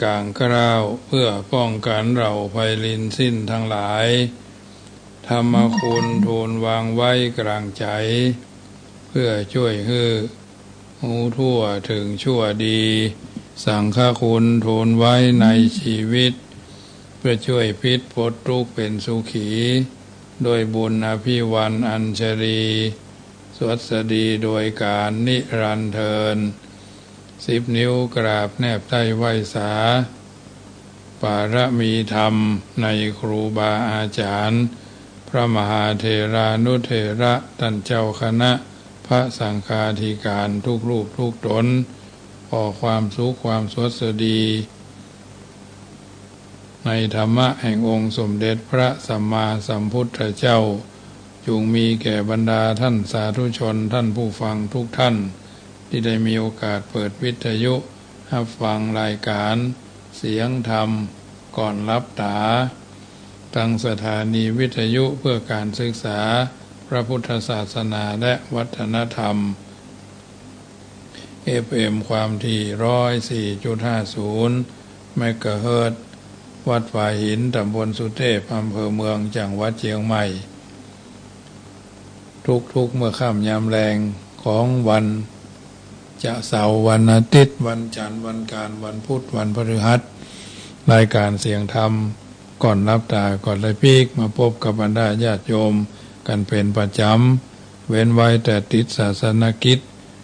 กลางกล้าวเพื่อป้องกันเราภัยลินสิ้นทั้งหลายธรรมคุณทูลวางไว้กลางใจเพื่อช่วยให้หูทั่วถึงชั่วดีสังฆคุณทูลไว้ในชีวิตเพื่อช่วยพิษพ้นทุกข์เป็นสุขีโดยบุญอภิวันอัญชลีสวัสดีโดยการนิรันดร์เทิน10 นิ้วกราบแนบใต้ไหวสาปารมีธรรมในครูบาอาจารย์พระมหาเถรานุเถระท่านเจ้าคณะพระสังฆาธิการทุกรูปทุกตนขอความสุขความสวัสดีในธรรมะแห่งองค์สมเด็จพระสัมมาสัมพุทธเจ้าจงมีแก่บรรดาท่านสาธุชนท่านผู้ฟังทุกท่านที่ได้มีโอกาสเปิดวิทยุรับฟังรายการเสียงธรรมก่อนรับตาตั้งสถานีวิทยุเพื่อการศึกษาพระพุทธศาสนาและวัฒนธรรม FM ความถี่ 104.50 เมกะเฮิรตซ์วัดฝ่ายหินตำบลสุเทพอำเภอเมืองจังหวัดเชียงใหม่ทุกเมื่อค่ำยามแรงของวันจะเสาร์วันอาทิตย์วันจันทร์วันการวันพุธวันพฤหัสรายการเสียงธรรมก่อนรับตาก่อนเลยพีกมาพบกับบรรดาญาติโยมกันเป็นประจำเว้นไว้แต่ติดศาสนกิจ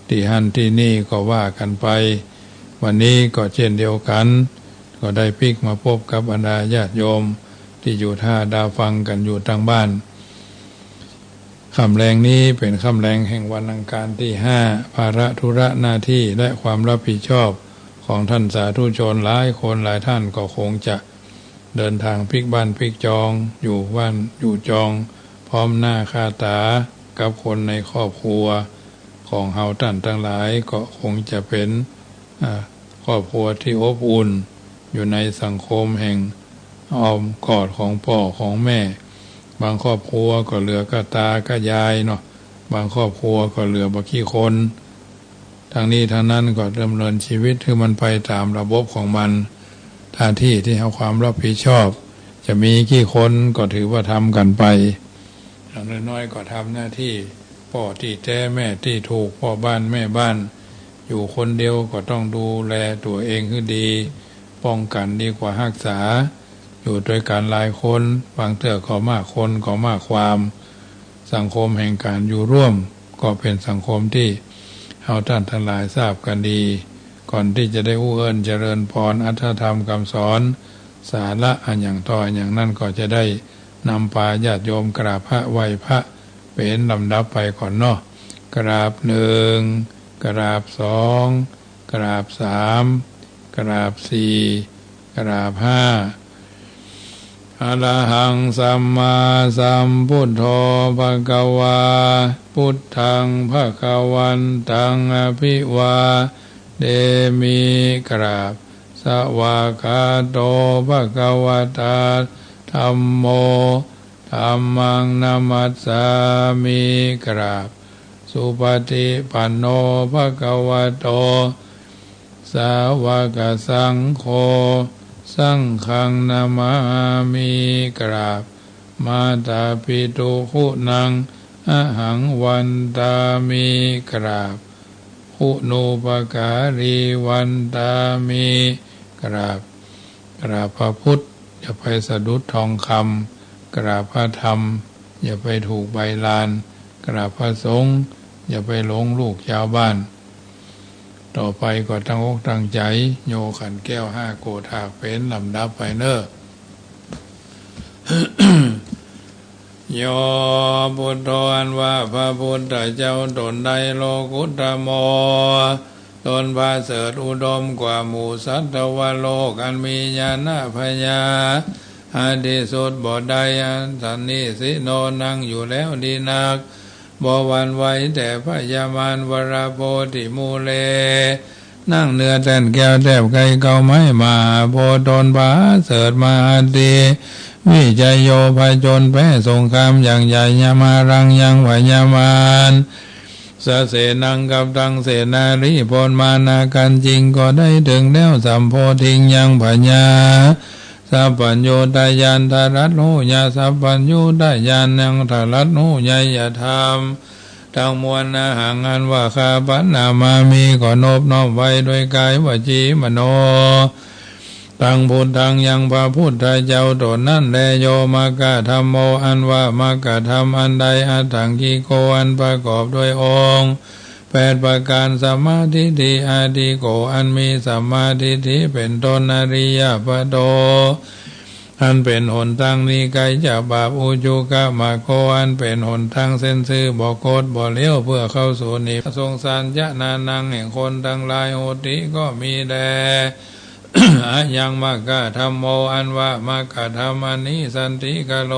ที่หันที่นี่ก็ว่ากันไปวันนี้ก็เช่นเดียวกันก็ได้พีกมาพบกับบรรดาญาติโยมที่อยู่ท่าดาวฟังกันอยู่ทางบ้านค่ำแรงนี้เป็นค่ำแรงแห่งวันอังคารที่5ภาระธุระหน้าที่และความรับผิดชอบของท่านสาธุชนหลายคนหลายท่านก็คงจะเดินทางพลิกบ้านพลิกจองอยู่บ้านอยู่จองพร้อมหน้าค่าตากับคนในครอบครัวของเฮาท่านทั้งหลายก็คงจะเป็นครอบครัวที่อบอุ่นอยู่ในสังคมแห่งอ้อมกอดของพ่อของแม่บางครอบครัวก็เหลือกตากะยายเนาะบางครอบครัวก็เหลือบักขี้คนทางนี้ทางนั้นก็ดำเนินชีวิตให้มันไปตามระบบของมันหน้าที่ที่เอาความรับผิดชอบจะมีกี่คนก็ถือว่าทำกันไปอย่างน้อยๆก็ทำหน้าที่พ่อที่แท้แม่ที่ถูกพ่อบ้านแม่บ้านอยู่คนเดียวก็ต้องดูแลตัวเองให้ดีป้องกันดีกว่ารักษาอยู่ด้วยกันหลายคนบางเทื่อก็มากคนก็มากความสังคมแห่งการอยู่ร่วมก็เป็นสังคมที่เราท่านทั้งหลายทราบกันดีก่อนที่จะได้อู้เอิ้นเจริญพรอรรถธรรมคำสอนสาระอันอย่างต่ออย่างนั้นก็จะได้นำพาญาติโยมกราบพระไหว้พระเป็นลำดับไปก่อนเนาะกราบ1กราบ2กราบ3กราบ4กราบ5อะระหังสัมมาสัมพุทโธภควาพุทธังภควันตังอภิวาเดมิกราบสวากขาโตภควตาธัมโมธัมมังนามัสสามิกราบสุปฏิปันโนภควโตสาวกสังโฆสังฆังนามามิกราบมาตาปิตุคุณังอะหังวันตามิกราบคุณูปการีวันตามิกราบพระพุทธอย่าไปสะดุดทองคำกราบพระธรรมอย่าไปถูกใบลานกราบพระสงฆ์อย่าไปหลงลูกชาวบ้านต่อไปก็ตั้งอกตั้งใจโยขันแก้ว5โกฏากเป็นลำดับไปเนอะ โยพุทโธอันว่าพระพุทธเจ้าตนใดโลกุตโมตนพาเสริฐอุดมกว่าหมู่สัตวโลกอันมีญาณพญาอาดิสุดบ่ใดอันสันนิสิโนนั่งอยู่แล้วดีนักบ่หวั่นไหวแต่พยามารวราโพธิมูเลนั่งเนื้อแท่นแก้วแทบไกลเก่าไม้มาโพตนพาเสริฐมาตีวิจัยโยภจนแพ้สงครามอย่างใหญ่ยามารังยังไหวยามาน สะเสนังกับตังเสนาริพลมานากันจริงก็ได้ถึงแล้วสัมโพธิงยังปัญญาสัพพัญโยตายานทารัตโหญาสัพพัญโยตายานยังทารัตโหญายธรรมทั้งมวลอาหารอันว่าข้าพันนามามีก็นบน้อมไว้โดยกายวจีมโนตังพุทธังยังพระพุทธเจ้าตนนั้นแลโยมากะธรรมโมอันว่ามากะธรรมอันใดอัตถังกิโกอันประกอบด้วยองค์8ประการสัมมาทิฏฐิอาทิโกอันมีสัมมาทิฏฐิเป็นต้นอริยปัจโตอันเป็นหนทางนี้ไกลจากบาปอุจุกะมาโกอันเป็นหนทางเส้นซื่อบ่โคตรบ่เลี้ยวเพื่อเข้าสู่นิพพานสงสารยะนานังแห่งคนทั้งหลายโหติก็มีแล อะยังมากะธรรมโมอันว่ามากะธรรมอันนี้สันติกะโล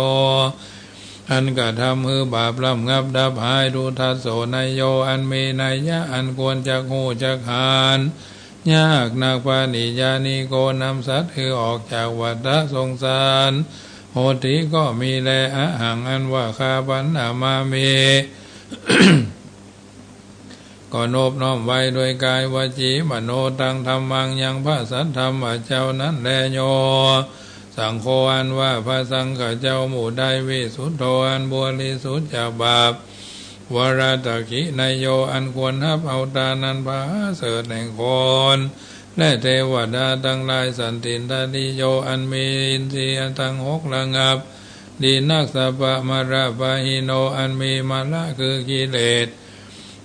อันกะธรรมคือบาปลำงับดับหายดูทัสโสนายโยอันมีนัยยะอันควรจักหูจักหานยากนักปานิยานิโกนำสัตว์คือออกจากวัฏสงสารโหติก็มีแลอะหังอันว่าข้าพันนามามี ก็โนบน้อมไว้โดยกายวจีมโนตังธรรมังยังพระสัทธรรมเจ้านั้นแลโยสังโฆอันว่าพระสังฆเจ้าหมู่ใดวิสุทโธอันบริสุทธิ์จากบาปวราตกินายโยอันควรฮับเอาตานันพาเสดแห่งคนและเทวดาทั้งหลายสันติทานิโยอันมีอินทรีย์ทั้ง6ระงับดีนักสัพพะมระปะหิโนอันมีมาละคือกิเลส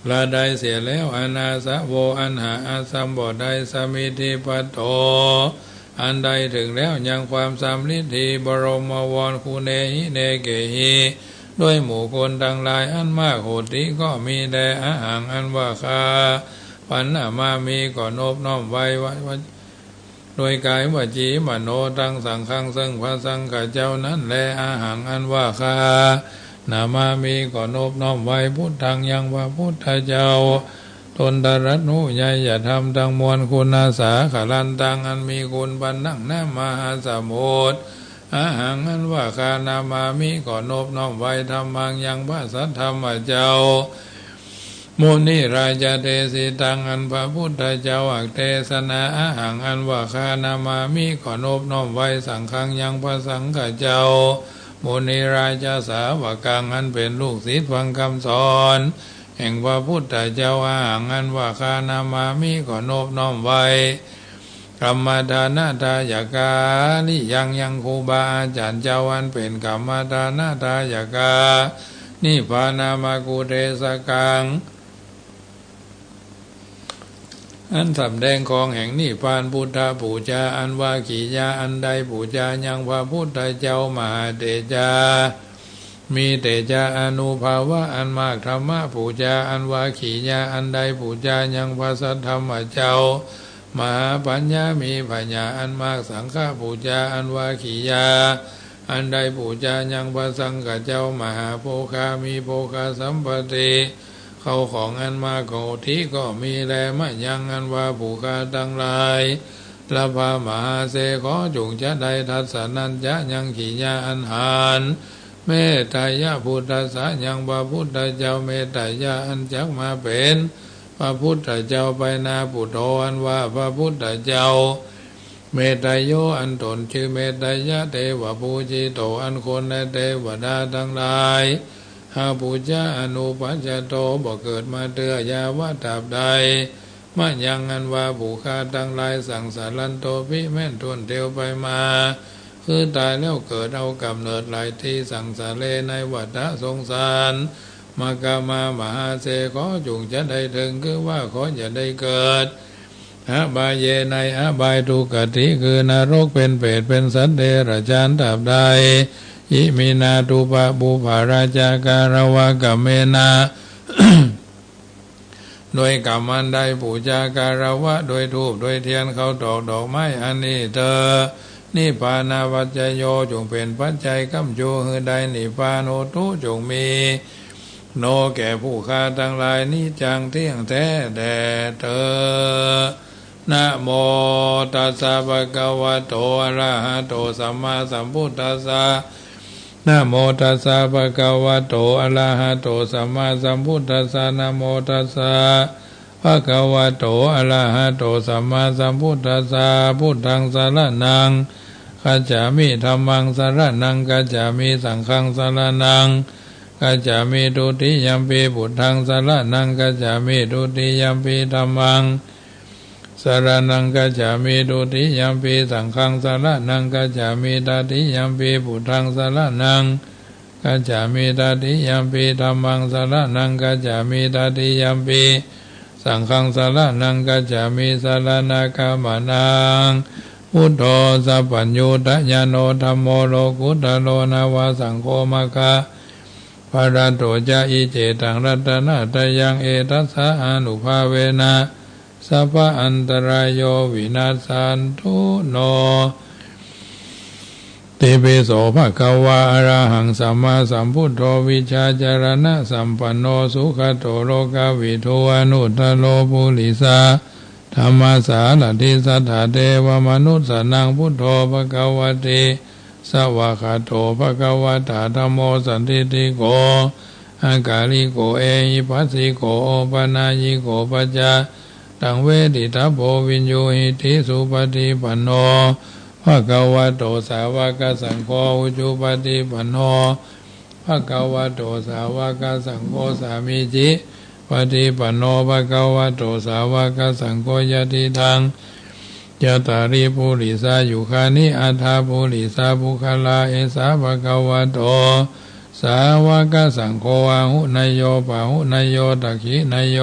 ละได้เสียแล้วอนาสะโวอันหาอาสัมบ่ได้สมิธิปัตโตอันใดถึงแล้วยังความสำลิดทีบรมวรคูเนหิเนเกหิด้วยหมู่คนทั้งหลายอันมากโหติก็มีแด่อาหารอันว่าคาปัญหามามีก็นบน้อมไว้โดยกายวจีมโนตังสังฆังซึ่งพระสังฆเจ้านั้นแลอาหารอันว่าคานามามีก็นบน้อมไว้พุทธังยังว่าพุทธเจ้าตนตรัสนุญาอย่าทำทั้งมวลคุณอาสาขลันตังอันมีคุณบันนั่งน้ามหาสมุทรอาหารอันว่าคานามามิก็นบน้อมไว้ธรรมังยังพระสัทธรรมเจ้ามุนีราชเทสิตังอันพระพุทธเจ้าอักเทศนาอาหารอันว่าคานามามิก็นบน้อมไว้สังฆังยังพระสังฆเจ้ามุนีราชสาวกังอันเป็นลูกศิษย์ฟังคำสอนแห่งพระพุทธเจ้าอาหารอันว่าคานามามิก็นบน้อมไว้กรรมฐานาทายกานิยังครูบาอาจารย์เจ้าอันเป็นกรรมฐานาทายกานิพพานามากุเทศกังอันสำแดงของแห่งนิพพานพุทธปูชาอันว่าขีญาอันใดปูชายังพระพุทธเจ้ามหาเตจามีเตจาอนุภาวะอันมากธรรมะปูชาอันว่าขีญาอันใดปูชายังพระสัทธรรมเจ้ามหาปัญญามีปัญญาอันมากสังฆปูชาอันว่าขีญาอันใดปูชายังพระสังฆเจ้ามหาโภคามีโภคาสัมปติเขาของอันมาโกธิก็มีแลมะยังอันว่าผู้คาทั้งหลายละพามหาเสขอจุงจะได้ทัศนัญจะยังขีญาอันหานเมตตายะพุทธสะยังพระพุทธเจ้าเมตตายะอันจักมาเป็นพระพุทธเจ้าไปนาปุโตอันว่าพระพุทธเจ้าเมตตายโยอันตนชื่อเมตตายะเทวปูจิโตอันคนในเทวดาทั้งหลายหาปูชาอนุปัจจโตบ่เกิดมาเตือยาวะตราบใดมะยังอันว่าผู้ฆ่าทั้งหลายสั่งสารันโตพิแม่นทวนเทียวไปมาคือตายแล้วเกิดเอากำเนิดหลายที่สั่งสาเลในวัฏสงสารมากามามหาเสขอจุงจะได้ถึงคือว่าขออย่าได้เกิดอบายเยในอบายทุกติคือนรกเป็นเปรตเป็นสัตว์เดรัจฉานตราบใดอิมินาตุปะบุภาราชาการวะกัมเมนา โดยกรรมอันใดปูชาการวะโดยธูปโดยเทียนเขาตอกดอกไม้อันนี้เธอนิพพานาวัจจโยจงเป็นปัจจัยกัมโยหือใดนิพพานโอตุจงมีโนแก่ผู้ฆ่าทั้งหลายนี้จังเที่ยงแท้แด่เธอนะโมตัสสะภะคะวะโตอะระหะโตสัมมาสัมพุทธัสสะ นะโมตัสสะภะคะวะโตอะระหะโตสัมมาสัมพุทธัสสะนะโมตัสสะภะคะวะโตอะระหะโตสัมมาสัมพุทธัสสะพุทธังสรณังคัจฉามิธัมมังสรณังคัจฉามิสังฆังสรณังคัจฉามิทุติยัมปิพุทธังสรณังคัจฉามิทุติยัมปิธัมมังสรณังกัจฉามิทุติยัมปิสังฆังสรณังกัจฉามิตติยัมปิพุทธังสรณังกัจฉามิตติยัมปิธัมมังสรณังกัจฉามิตติยัมปิสังฆังสรณังกัจฉามิสรณคัมมนังพุทโธสัพพัญญูตญาโนธัมโมโลกุตโลนาวาสังโฆมะคะภะระโตจะอิเจตังรัตนะตยังเอตัสสะอนุภาเวนะสัพพะอันตรายโยวินาสันตุโนติปิโสภะคะวะอะระหังสัมมาสัมพุทโธวิชชาจารณะสัมปันโนสุขโตโลกวิทูอนุตตโลปุริสาธรรมสารถิสัทธาเทวมนุสสนังพุทโธภะคะวะเตสวะคาโตภะคะวะตาธัมโมสันติติโกอากาลิโกเอหิปัสสิโกโอปนายิโกปัจจาตังเวทิตาโพวินโยหิติสุปฏิปันโนภะคะวะโตสาวกสังโฆอุจุปฏิปันโนภะคะวะโตสาวกสังโฆสามิจิปฏิปันโนภะคะวะโตสาวกสังโฆยติทังยะตาริปุริสายุคานิอัฏฐาปุริสาภุคลาเอสาภะคะวะโตสาวกสังโฆอาหุนายโยปะหุนายโยตักขินายโย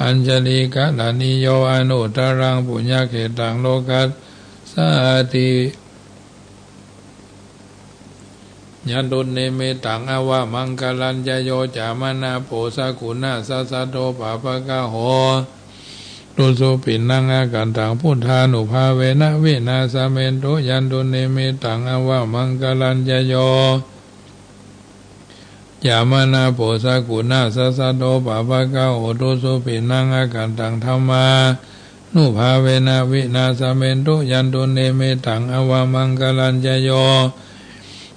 อัญจลิกะลานิโยอนุตตรังปุญญเขตังโลกัสสาติยันตุเนเมตังอวะมังคลัญญโยจามนาโปสกุณาสัสสะโตปะปะกะโหตุสุปินังอากันตังพุทธานุภาเวนะวินาสเมนโตยันตุเนเมตังอวะมังคลัญญโยยามานาโปสกุณาสัสสะโตปะปะกะโหตุสุปินังอากันตังธัมมานุภาเวนะวินาสเมนโตยันตุเนเมตังอวะมังคลัญญโย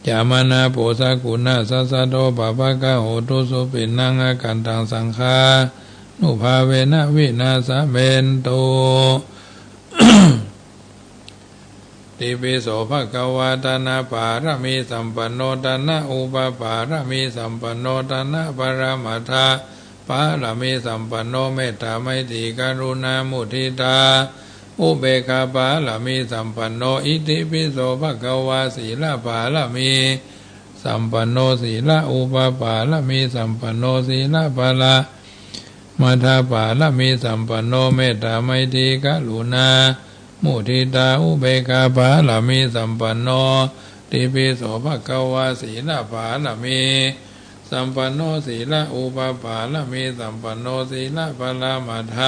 ยามานาโปสกุณาสัสสะโตปะปะกะโหตุสุปินังอากันตังสังฆานุภาเวนะวินาสเมนโตติปิโสภะคะวะตานาปารมีสัมปันโนตนะอุปปารมีสัมปันโนตนะปรมัตถะปารมีสัมปันโนเมตตาไมตรีกรุณามุทิตาอุเบกขาปารมีสัมปันโนอิติปิโสภะคะวะศีลปารมีสัมปันโนศีลอุปปารมีสัมปันโนศีลปาระมัทธปารมีสัมปันโนเมตตาไมตรีกรุณามุทิตาอุเบกขาปารมีสัมปันโนติปิโสภะคะวะศีลปารมีสัมปันโนศีลอุปปารมีสัมปันโนศีลปาระมัทธ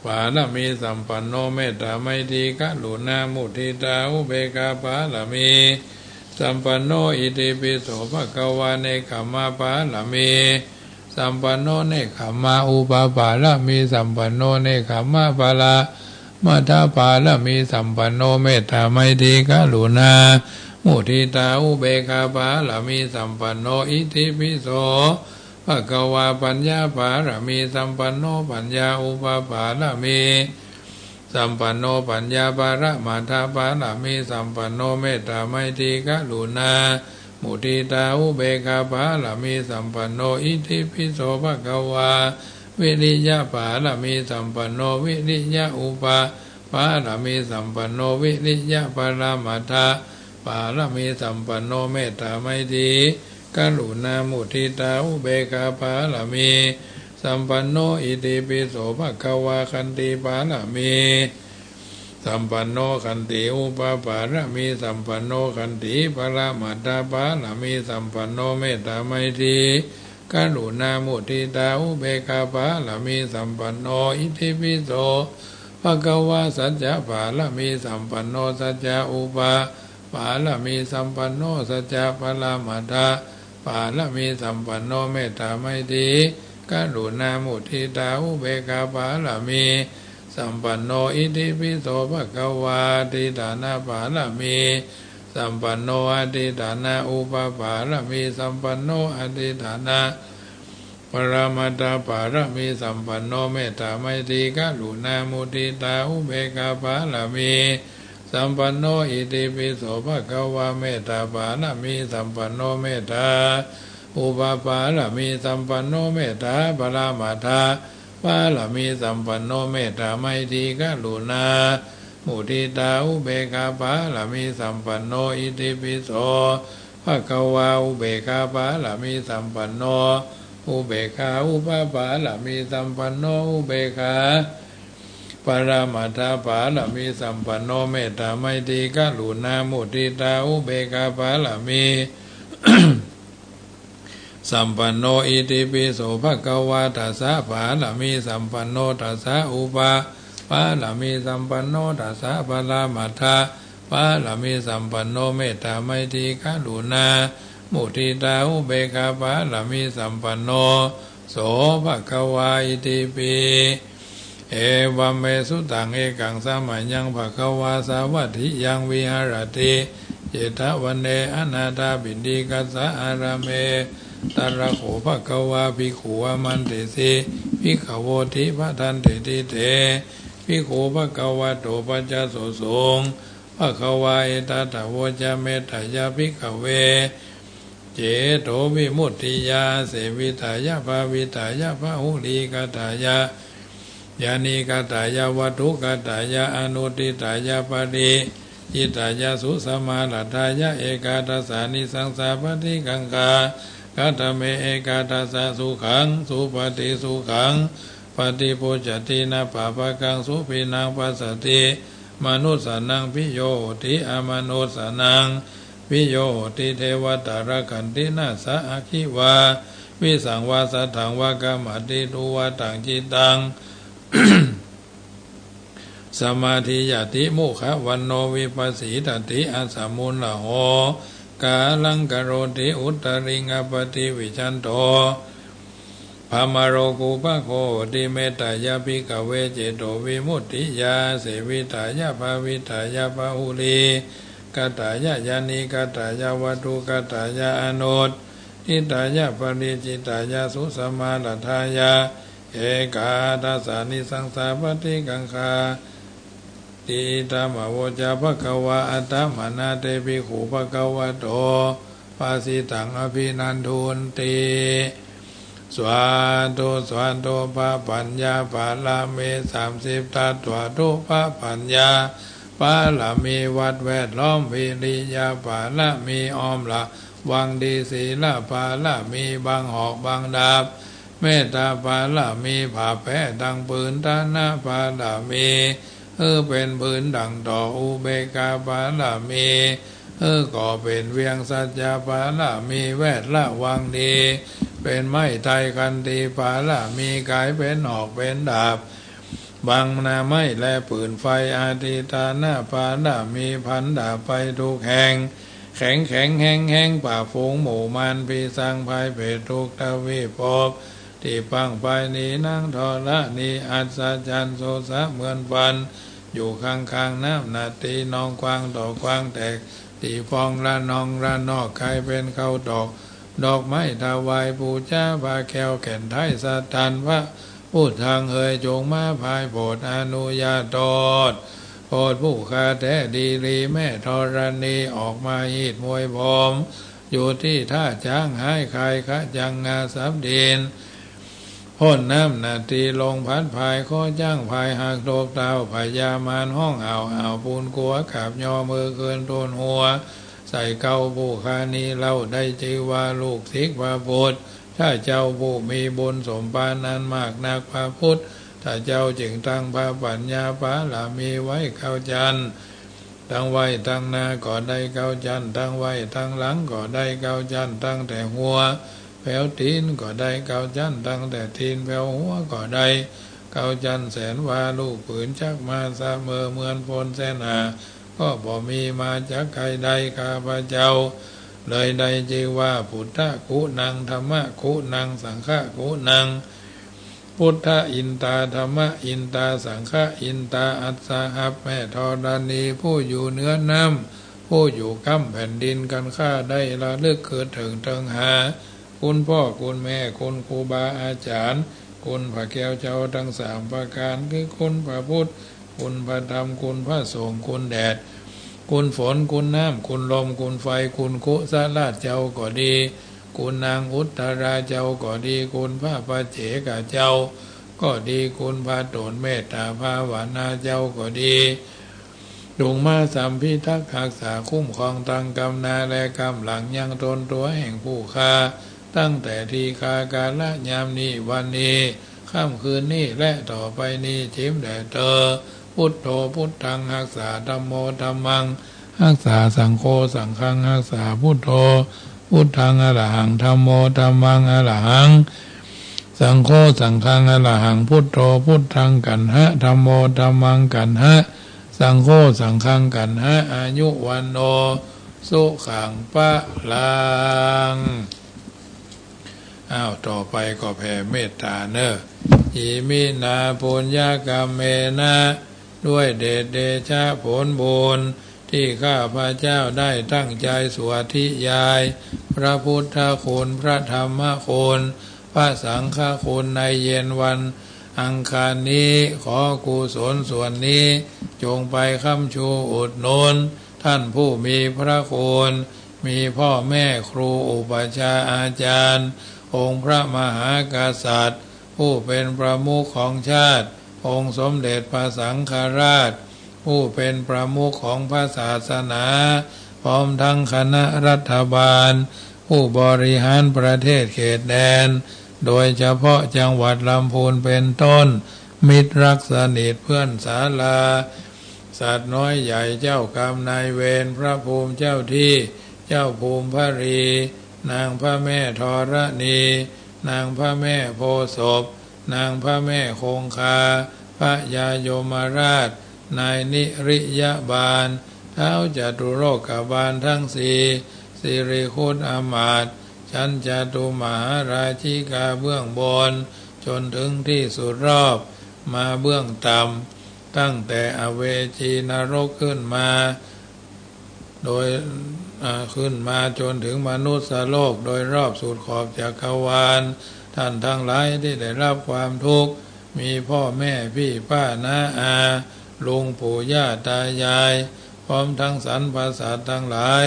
ปารมีสัมปันโนเมตตาไมตรีกรุณามุทิตาอุเบกขาปารมีสัมปันโนอิติปิโสภะคะวะเนกขัมมะปารมีสัมปันโนเนกขัมมะอุปปารมีสัมปันโนเนกขัมมะปาระมัทธปารมีสัมปันโนเมตตาไมตรีกรุณามุทิตาอุเบกขาปารมีสัมปันโนอิติปิโสภะคะวะปัญญาปารมีสัมปันโนปัญญาอุปปารมีสัมปันโนปัญญาปาระมัทธปารมีสัมปันโนเมตตาไมตรีกรุณามุทิตาอุเบกขาปารมีสัมปันโนอิติปิโสภะคะวะวิริยะปารมีสัมปันโนวิริยะอุปปารมีสัมปันโนวิริยะปาระมัทธปารมีสัมปันโนเมตตาไมตรีกรุณามุทิตาอุเบกขาปารมีสัมปันโนอิติปิโสภะคะวะขันติปารมีสัมปันโนขันติอุปปารมีสัมปันโนขันติปรมัตถปารมีสัมปันโนเมตตาไมตรีกรุณามุทิตาอุเบกขาปารมีสัมปันโนอิติปิโสภะคะวะสัจจะปารมีสัมปันโนสัจจะอุปปารมีสัมปันโนสัจจะปรมัตถปารมีสัมปันโนเมตตาไมตรีกรุณามุทิตาอุเบกขาปารมีสัมปันโนอิติปิโสภะคะวะติฐานะปารมี สัมปันโนอธิฐานะอุปปารมีสัมปันโนอธิฐานะปรมัตถปารมีสัมปันโนเมตตาไมตรีกรุณามุทิตาอุเบกขาปารมีสัมปันโนอิติปิโสภควาเมตตาปารมีสัมปันโนเมตตาอุปปารมีสัมปันโนเมตตาปรมัตถปารมีสัมปันโนเมตตาไมตรีกรุณามุทิตาอุเบกขาปารมีสัมปันโนอิติปิโสภควาอุเบกขาปารมีสัมปันโนอุเบกขาอุปปารมีสัมปันโนอุเบกขาปรมัตถปารมีสัมปันโนเมตตาไมตรีกรุณามุทิตาอุเบกขาปารมี สัมปันโนอิติปิโสภควาทัสสะปารมีสัมปันโนทัสสะอุปปารมีสัมปันโนทัสสะปรมัตถปารมีสัมปันโนเมตตาไมตรีกรุณามุทิตาอุเบกขาปารมีสัมปันโนโสภควาอิติปิเอวัมเมสุตังเอกังสามัญญังภควาสาวัตถิยังวิหารติเจตวันเนอนาถาบินดีกัสสะอารามเมตระโขภควาภิกขุวมันเตสิภิกขโวทิพะทันเตติเตภิกขุภควาโตปัจจโสสงภควาเอตตะโวจเมตตายาภิกขเวเจโตวิมุตติยาเสวิตายาภาวิตายาภาหุลีกตายายานิกตายาวัตถุกตายาอนุติตายาปฏิจิตายาสุสมาลตายาเอกาทัสสานิสังสาปฏิกังคากัตเมเอกาทัสสะสุขังสุปฏิสุขังปฏิปุจจตินาปะปะกังสุปินังปัสสติมนุสสานังพิโยติอมนุสสานังพิโยติเทวตารคันตินาสะอาคิวาวิสังวาสถังวากามติตุวตังจิตัง สมาธิยติมุขวันโนวิปัสสิตติอาสามุลละโหกาลังกโรติอุตริงอปติวิจันโตภามโรกุปะโคติเมตตายาภิกขเวเจโตวิมุตติยาเสวิตายาภาวิตายาภาหุลีกตายายานิกตายาวัตถุกตายาอนุตทิตายาปริจิตายาสุสมาลทายาเอกาทัสสานิสังสาปฏิกังคาติตามโวจาภควาอัตตมนาเตปิขุภควะโตปาสิตังอภินันทุนติสวาตุสวาตุปะปัญญาปาลาเม30ตัตถวาตุปะปัญญาปาลามีวัดแวดล้อมวิริยาปาลามีอ้อมละวังดีศีลปาลามีบางหอกบางดาบเมตตาปาลามีผ่าแพ้ดังปืนตานาปาลามีเป็นปืนดังต่ออุเบกขาปาลามีก็เป็นเวียงสัจจปาลามีแวดละวังดีเป็นไม้ไทยกันตีปาลามีกายเป็นหอกเป็นดาบบังนาไม้และปืนไฟอาทิตานาปาลามีพันดาบไปทุกแห่งแข็งแข็งแห้งแห้งป่าฝูงหมู่มันปีสังภายเพศทุกทวีปบที่ปังไปนี้นั่งทอละนี้อัศจรรย์โสสะเหมือนฟันอยู่ข้างน้ำนาตีนองกวางต่อกวางแตกตีฟองละนองละนอกใครเป็นเข้าดอกไม้ถวายปูจ้าบาแควแก่นไทยสัตตันพระผู้ทางเฮยจงมาภายโปรดอนุญาโตโปรดผู้คาแท้ดีรีแม่ธรณีออกมาหีดมวยพรมอยู่ที่ท่าช้างหายคายขะจังงาสับดินพ้นน้ำนาทีลงพัดภายข้อจ้างภายหักโตกเต้าพยามานห้องอ่าวปูนกัวขับยอมือเกินต้นหัวใส่เก้าผู้คานีเล่าได้จีว่าลูกศิษย์พระพุทธถ้าเจ้าผู้มีบุญสมปานนั้นมากนักพระพุทธถ้าเจ้าจึงตั้งพระปัญญาปาลามีไว้เข้าจันตั้งไว้ตั้งหน้าก็ได้เข้าจันตั้งไว้ตั้งหลังก็ได้เข้าจันตั้งแต่หัวแผ่วตีนก็ได้เก้าจันตั้งแต่ตีนแผ่วหัวก็ได้เก้าจันแสนวาลูกผืนชักมาเสมอเหมือนพลแสนหาก็บ่มีมาจากใครใดข้าพเจ้าเลยได้จีว่าพุทธกุนังธรรมะกุนังสังฆกุนังพุทธอินตาธรรมะอินตาสังฆอินตาอัสสะหับแม่ธรณีผู้อยู่เหนือน้ำ ผู้อยู่ค้ำแผ่นดินกันข้าได้ระลึกเกิดถึงเทิงหาคุณพ่อคุณแม่คุณครูบาอาจารย์คุณพระแก้วเจ้าทั้งสามประการคือคุณพระพุทธคุณพระธรรมคุณพระสงฆ์คุณแดดคุณฝนคุณน้ำคุณลมคุณไฟคุณคุสราชเจ้าก็ดีคุณนางอุตตราเจ้าก็ดีคุณพระปัจเจกเจ้าก็ดีคุณพระโตนเมตตาภาวนาเจ้าก็ดีจงมาสัมพิทักษ์รักษาคุ้มครองตังกำนาและกำหลังยังตนตัวแห่งผู้ฆ่าตั้งแต่ทีฆากาลยามนี้วันนี้ค่ำคืนนี้และต่อไปนี้จิ้มแด่เธอพุทโธพุทธังรักษาธัมโมธัมมังรักษาสังโฆสังฆังรักษาพุทโธพุทธังอรหังธัมโมธัมมังอรหังสังโฆสังฆังอรหังพุทโธพุทธังกันหะธัมโมธัมมังกันหะสังโฆสังฆังกันหะอายุวันโนสุขังปะลังต่อไปก็แผ่เมตตาเนอะอิมินาปุญญากรรมเมนะด้วยเดชเดชะผลบุญที่ข้าพระเจ้าได้ตั้งใจสวดทิยายพระพุทธคุณพระธรรมคุณพระสังฆคุณในเย็นวันอังคารนี้ขอกุศลส่วนนี้จงไปค้ำชูอุดหนุนท่านผู้มีพระคุณมีพ่อแม่ครูอุปัชฌาย์อาจารย์องค์พระมหากษัตริย์ผู้เป็นประมุขของชาติองค์สมเด็จพระสังฆราชผู้เป็นประมุขของพระศาสนาพร้อมทั้งคณะรัฐบาลผู้บริหารประเทศเขตแดนโดยเฉพาะจังหวัดลำพูนเป็นต้นมิตรรักสนิทเพื่อนศาลาสัตว์น้อยใหญ่เจ้ากรรมนายเวรพระภูมิเจ้าที่เจ้าภูมิพรีนางพระแม่ธรณีนางพระแม่โพธิ์ศพนางพระแม่คงคาพระยายมราชนายนิริยบาลเท้าจตุโลกบาลทั้งสี่สิริคุตอมาตย์ชั้นจตุมหาราชิกาเบื้องบนจนถึงที่สุดรอบมาเบื้องต่ำตั้งแต่อเวจีนรกขึ้นมาโดยขึ้นมาจนถึงมนุษย์โลกโดยรอบสุดขอบจักรวาลท่านทั้งหลายที่ได้รับความทุกข์มีพ่อแม่พี่ป้าน้าอาลุงปู่ย่าตายายพร้อมทั้งสรรพสัตว์ทั้งหลาย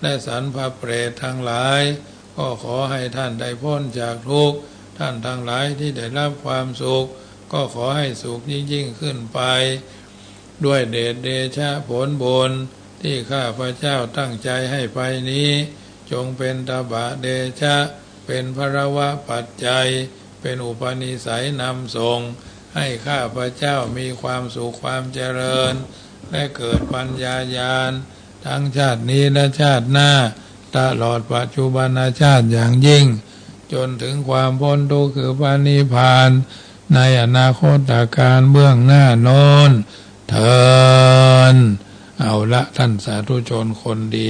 และสรรพเปรตทั้งหลายก็ขอให้ท่านได้พ้นจากทุกข์ท่านทั้งหลายที่ได้รับความสุขก็ขอให้สุขยิ่งขึ้นไปด้วยเดชเดชะผลบุญที่ข้าพระเจ้าตั้งใจให้ไปนี้จงเป็นตบะเดชะเป็นภรวะปัจจัยเป็นอุปนิสัยนำส่งให้ข้าพระเจ้ามีความสุขความเจริญและเกิดปัญญาญาณทั้งชาตินี้และชาติหน้าตลอดปัจจุบันชาติอย่างยิ่งจนถึงความพ้นทุกข์คือพระนิพพานในอนาคตการเบื้องหน้าโน้นเถิดเอาละท่านสาธุชนคนดี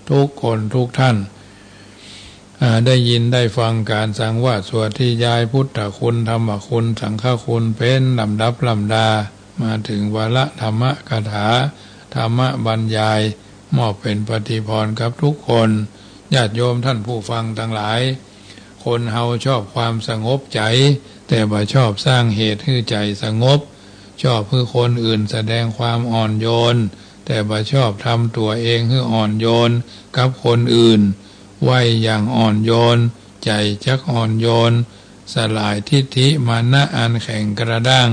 ทุกคนทุกท่านได้ยินได้ฟังการสังวาสสวดที่ยายพุทธคุณธรรมคุณสังฆคุณเป็นลำดับลำดามาถึงวาระธรรมคาถาธรรมบรรยายมอบเป็นปฏิพรกับทุกคนญาติโยมท่านผู้ฟังทั้งหลายคนเฮาชอบความสงบใจแต่บ่ชอบสร้างเหตุให้ใจสงบชอบให้คนอื่นแสดงความอ่อนโยนแต่บ่ชอบทำตัวเองให้อ่อนโยนกับคนอื่นไว้อย่างอ่อนโยนใจจักอ่อนโยนสลายทิฏฐิมานะอันแข็งกระด้าง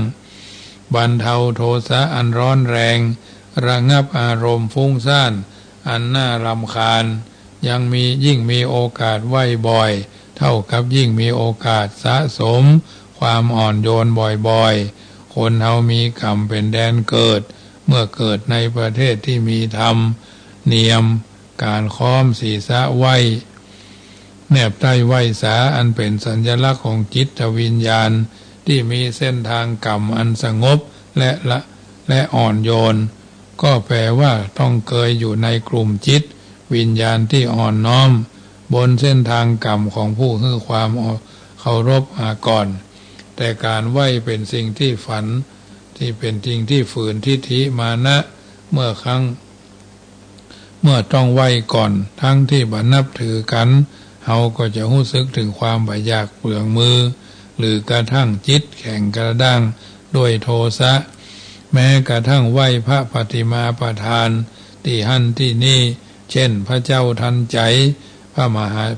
บรรเทาโทสะอันร้อนแรงระงับอารมณ์ฟุ้งซ่านอันน่ารำคาญยิ่งมีโอกาสไหวบ่อยเท่ากับยิ่งมีโอกาสสะสมความอ่อนโยนบ่อยๆคนเฮามีกรรมเป็นแดนเกิดเมื่อเกิดในประเทศที่มีธรรมเนียมการค้อมศีรษะไหวแนบใต้ไหวสาอันเป็นสัญลักษณ์ของจิตวิญญาณที่มีเส้นทางกรรมอันสงบและอ่อนโยนก็แปลว่าต้องเคยอยู่ในกลุ่มจิตวิญญาณที่อ่อนน้อมบนเส้นทางกรรมของผู้ให้ความเคารพก่อนแต่การไหวเป็นสิ่งที่ฝันที่เป็นจริงที่ฝืนทิฏฐิมานะเมื่อครั้ง เมื่อต้องไหว้ก่อนทั้งที่บ่นับถือกันเฮาก็จะรู้สึกถึงความบ่อยากเปลืองมือหรือกระทั่งจิตแข็งกระด้างด้วยโทสะแม้กระทั่งไหว้พระปฏิมาประธานที่หันที่นี่เช่นพระเจ้าทันใจ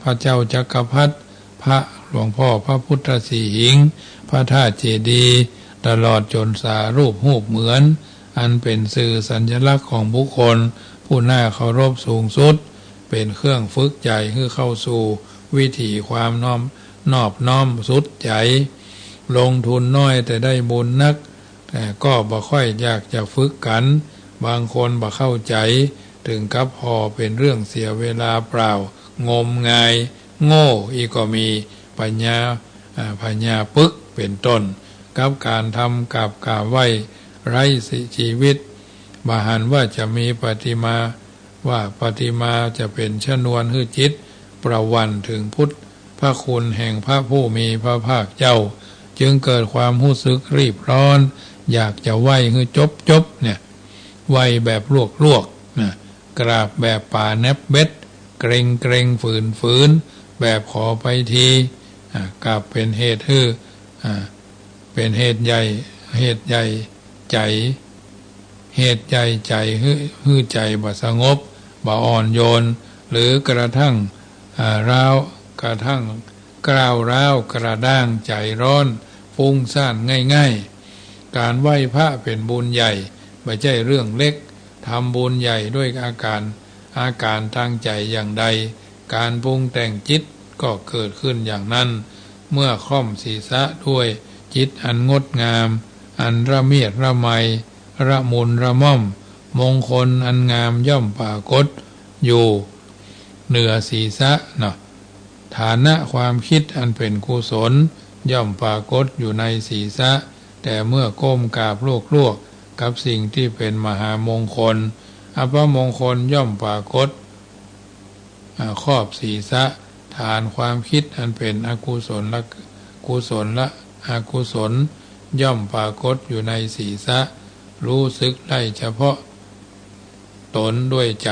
พระเจ้าจักรพรรดิพระหลวงพ่อพระพุทธสีหิงพระธาตุเจดีย์ตลอดจนสารูปเหมือนอันเป็นสื่อสัญลักษณ์ของบุคคลผู้น่าเคารพสูงสุดเป็นเครื่องฝึกใจให้เข้าสู่วิถีความนอบน้อมสุดใจลงทุนน้อยแต่ได้บุญนักแต่ก็บ่ค่อยอยากจะฝึกกันบางคนบ่เข้าใจถึงกับพอเป็นเรื่องเสียเวลาเปล่างมงายโง่อีกก็มีปัญญาปึกเป็นต้นกับการทำกับกราบไหว้ไร้ชีวิตบาหันว่าจะมีปฏิมาว่าปฏิมาจะเป็นชนวนให้จิตประวันถึงพุทธพระคุณแห่งพระผู้มีพระภาคเจ้าจึงเกิดความรู้สึกรีบร้อนอยากจะไหว้ให้จบเนี่ยไหว้แบบลวกนะกราบแบบป่าแนบเบ็ดเกรงฝืนแบบขอไปทีกราบเป็นเหตุเป็นเหตุใหญ่ใจฮือใจบ่สงบบ่อ่อนโยนหรือกระทั่งกระด้างใจร้อนฟุ้งซ่านง่ายๆการไหว้พระเป็นบุญใหญ่ไม่ใช่เรื่องเล็กทำบุญใหญ่ด้วยอาการตั้งใจอย่างใดการปรุงแต่งจิตก็เกิดขึ้นอย่างนั้นเมื่อค่อมศีรษะด้วยจิตอันงดงามอันระเมียดระไมระมุนระม่อมมงคลอันงามย่อมปรากฏอยู่เหนือศีรษะเนาะฐานะความคิดอันเป็นกุศลย่อมปรากฏอยู่ในศีรษะแต่เมื่อก้มกราบลวกกับสิ่งที่เป็นมหามงคลอัปมงคลย่อมปรากฏครอบศีรษะฐานความคิดอันเป็นอกุศลและกุศลและอกุศลย่อมปรากฏอยู่ในศีรษะรู้สึกได้เฉพาะตนด้วยใจ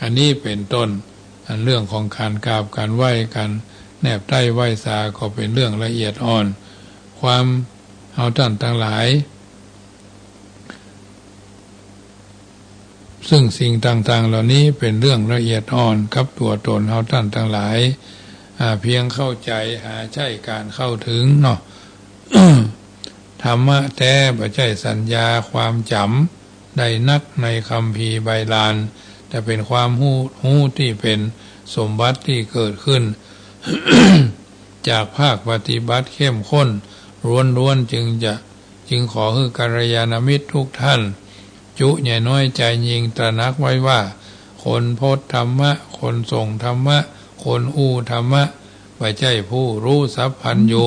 อันนี้เป็นต้นอันเรื่องของการกราบการไหว้กันแนบใต้ไหว้สาก็เป็นเรื่องละเอียดอ่อนความเอาท่านทั้งหลายซึ่งสิ่งต่างๆเหล่านี้เป็นเรื่องละเอียดอ่อนกับตัวตนเอาท่านทั้งหลายเพียงเข้าใจหาใช่การเข้าถึงเนาะ ธรรมะแท้บ่ใช่สัญญาความจำได้นักในคัมภีร์ใบลานแต่เป็นความหู้ที่เป็นสมบัติที่เกิดขึ้น จากภาคปฏิบัติเข้มข้นล้วนจึงขอให้กัลยาณมิตรทุกท่านจุใหญ่น้อยใจยิงตระหนักไว้ว่าคนโพธิธรรมะคนส่งธรรมะคนอู้ธรรมะไม่ใช่ผู้รู้สัพพัญญู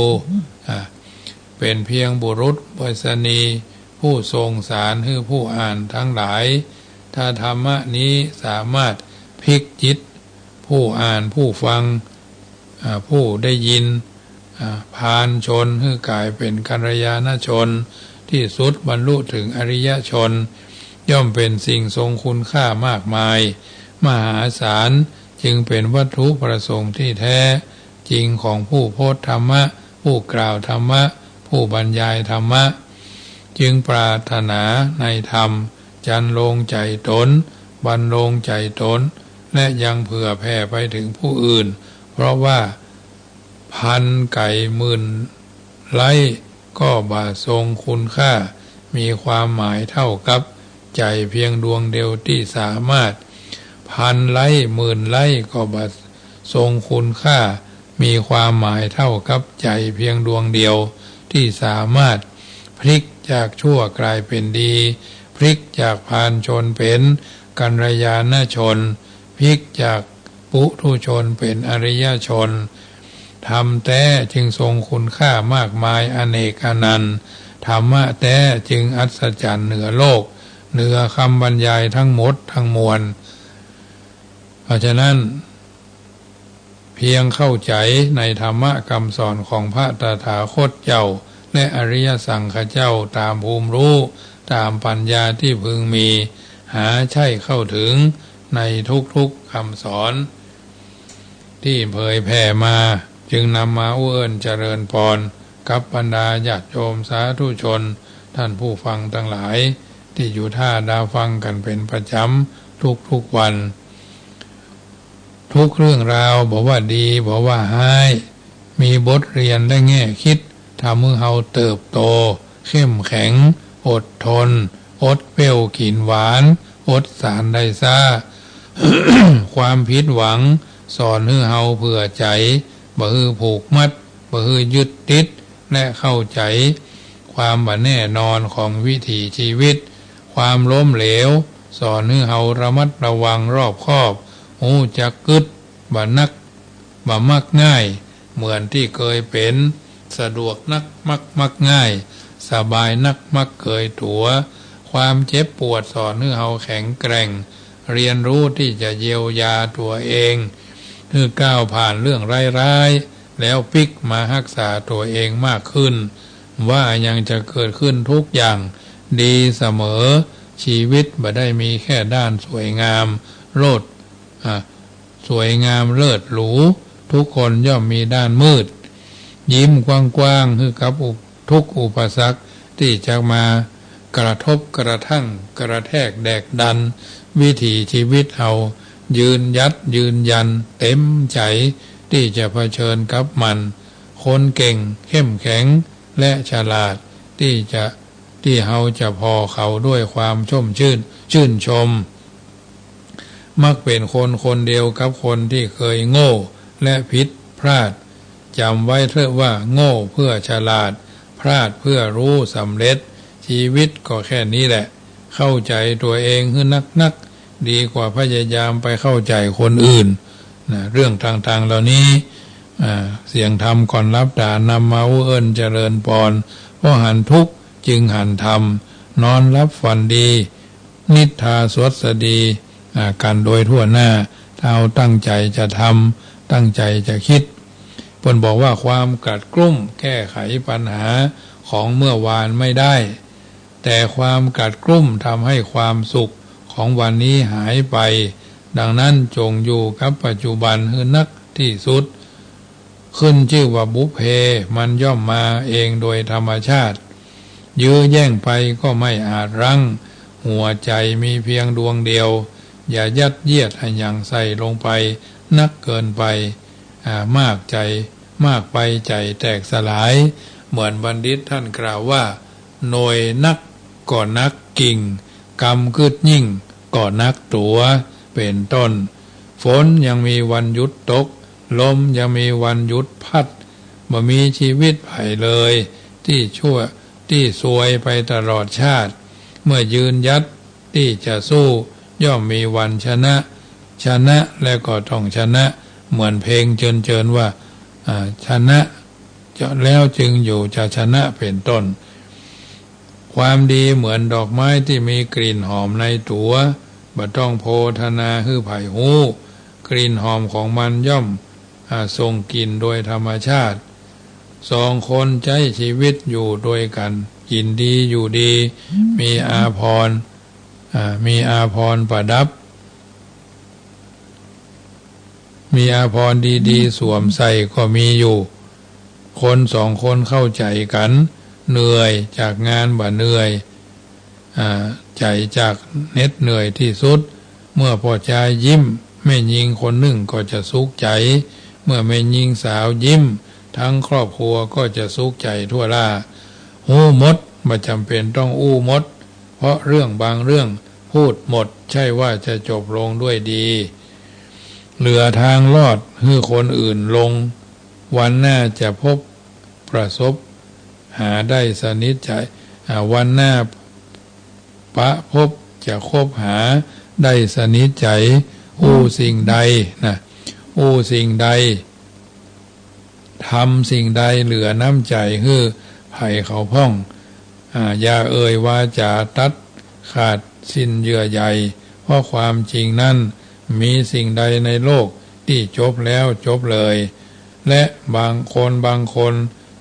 เป็นเพียงบุรุษไปรษณีย์ผู้ทรงสารให้ผู้อ่านทั้งหลายถ้าธรรมะนี้สามารถพลิกจิตผู้อ่านผู้ฟังผู้ได้ยินพานชนให้กลายเป็นกัลยาณชนที่สุดบรรลุถึงอริยชนย่อมเป็นสิ่งทรงคุณค่ามากมายมหาศาลจึงเป็นวัตถุประสงค์ที่แท้จริงของผู้โพธิธรรมะผู้กล่าวธรรมะผู้บรรยายธรรมะจึงปรารถนาในธรรมจันลงใจตนบรรลงใจตนและยังเผื่อแผ่ไปถึงผู้อื่นเพราะว่าพันไก่หมื่นไร่ก็บ่ทรงคุณค่ามีความหมายเท่ากับใจเพียงดวงเดียวที่สามารถพันไร่หมื่นไร่ก็บ่ทรงคุณค่ามีความหมายเท่ากับใจเพียงดวงเดียวที่สามารถพลิกจากชั่วกลายเป็นดีพลิกจากพาลชนเป็นกัลยาณชนพลิกจากปุถุชนเป็นอริยชนธรรมแท้จึงทรงคุณค่ามากมายอเนกอนันต์ธรรมะแท้จึงอัศจรรย์เหนือโลกเหนือคำบรรยายทั้งหมดทั้งมวลเพราะฉะนั้นเพียงเข้าใจในธรรมะคำสอนของพระตถาคตเจ้าและอริยสังฆเจ้าตามภูมิรู้ตามปัญญาที่พึงมีหาใช่เข้าถึง ในทุกๆคำสอนที่เผยแผ่มาจึงนำมาเอิ้นเจริญพรกับบรรดาญาติโยมสาธุชนท่านผู้ฟังทั้งหลายที่อยู่ท่าดาวฟังกันเป็นประจำทุกวันทุกเรื่องราวบอกว่าดีบอกว่าให้มีบทเรียนและแง่คิดทำให้เราเติบโตเข้มแข็งอดทนอดเปรี้ยวกินหวานอดสารได้ซ่า ความผิดหวังสอนให้เราเผื่อใจบ่ฮือผูกมัดบ่ฮือยึดติดและเข้าใจความบ่แน่นอนของวิถีชีวิตความล้มเหลวสอนให้เราระมัดระวังรอบคอบหูจักกึดบ่นักบ่มักง่ายเหมือนที่เคยเป็นสะดวกนักมักง่ายสบายนักมักเคยตัวความเจ็บปวดสอนให้เราแข็งแกร่งเรียนรู้ที่จะเยียวยาตัวเองคือก้าวผ่านเรื่องร้ายๆแล้วพลิกมารักษาตัวเองมากขึ้นว่ายังจะเกิดขึ้นทุกอย่างดีเสมอชีวิตบ่ได้มีแค่ด้านสวยงามโลดสวยงามเลิศหรูทุกคนย่อมมีด้านมืดยิ้มกว้างๆคือกับทุกอุปสรรคที่จะมากระทบกระทั่งกระแทกแดกดันวิถีชีวิตเอายืนยันเต็มใจที่จะเผชิญกับมันคนเก่งเข้มแข็งและฉลาดที่เราจะพอเขาด้วยความชื่นชมมักเป็นคนเดียวกับคนที่เคยโง่และผิดพลาดจำไว้เถอะว่าโง่เพื่อฉลาดพลาดเพื่อรู้สำเร็จชีวิตก็แค่นี้แหละเข้าใจตัวเองคือนักดีกว่าพยายามไปเข้าใจคนอื่นนะเรื่องต่างๆเหล่านี้เสียงธรรมก่อนรับด่านำมาเอิ้นเจริญพรเพราะหันทุกข์จึงหันธรรมนอนรับฝันดีนิทาสวดสดีกันโดยทั่วหน้าเราตั้งใจจะทำตั้งใจจะคิดเพิ่นบอกว่าความกัดกรุ่มแก้ไขปัญหาของเมื่อวานไม่ได้แต่ความกัดกรุ่มทำให้ความสุขของวันนี้หายไปดังนั้นจงอยู่กับปัจจุบันให้นักที่สุดขึ้นชื่อว่าบุพเพมันย่อมมาเองโดยธรรมชาติยื้อแย่งไปก็ไม่อาจรั้งหัวใจมีเพียงดวงเดียวอย่ายัดเยียดให้ยังใส่ลงไปนักเกินไปมากไปใจแตกสลายเหมือนบัณฑิตท่านกล่าวว่าหน่วยนักก่อนักกิ่งกรรมคืดยิ่งก่อนักตัวเป็นต้นฝนยังมีวันหยุดตกลมยังมีวันหยุดพัดบ่มีชีวิตไผ่เลยที่สวยไปตลอดชาติเมื่อยืนยัดที่จะสู้ย่อมมีวันชนะแล้วก็ต้องชนะเหมือนเพลงเจิญว่าชนะแล้วจึงอยู่จะชนะเป็นต้นความดีเหมือนดอกไม้ที่มีกลิ่นหอมในตัวบ่ต้องโพธนาฮือไผ่หูกลิ่นหอมของมันย่อมทรงกลิ่นโดยธรรมชาติสองคนใช้ชีวิตอยู่โดยกันกินดีอยู่ดีมีอาภรณ์ประดับมีอาภรณ์ดีๆสวมใส่ก็มีอยู่คนสองคนเข้าใจกันเหนื่อยจากงานบ่เหนื่อยใจจากเหน็ดเหนื่อยที่สุดเมื่อพ่อชายยิ้มแม่หญิงคนหนึ่งก็จะสุขใจเมื่อแม่หญิงสาวยิ้มทั้งครอบครัวก็จะสุขใจทั่วล่าหูมดไม่จำเป็นต้องอู้มดเพราะเรื่องบางเรื่องพูดหมดใช่ว่าจะจบลงด้วยดีเหลือทางรอดให้คนอื่นลงวันหน้าจะประสบหาได้สนิทใจวันหน้าพบจะคบหาได้สนิทใจสิ่งใดสิ่งใดทำสิ่งใดเหลือน้ำใจให้ไผ่เขาพ่องอย่าเอ่ยว่าจะตัดขาดสิ้นเยื่อใยเพราะความจริงนั้นมีสิ่งใดในโลกที่จบแล้วจบเลยและบางคน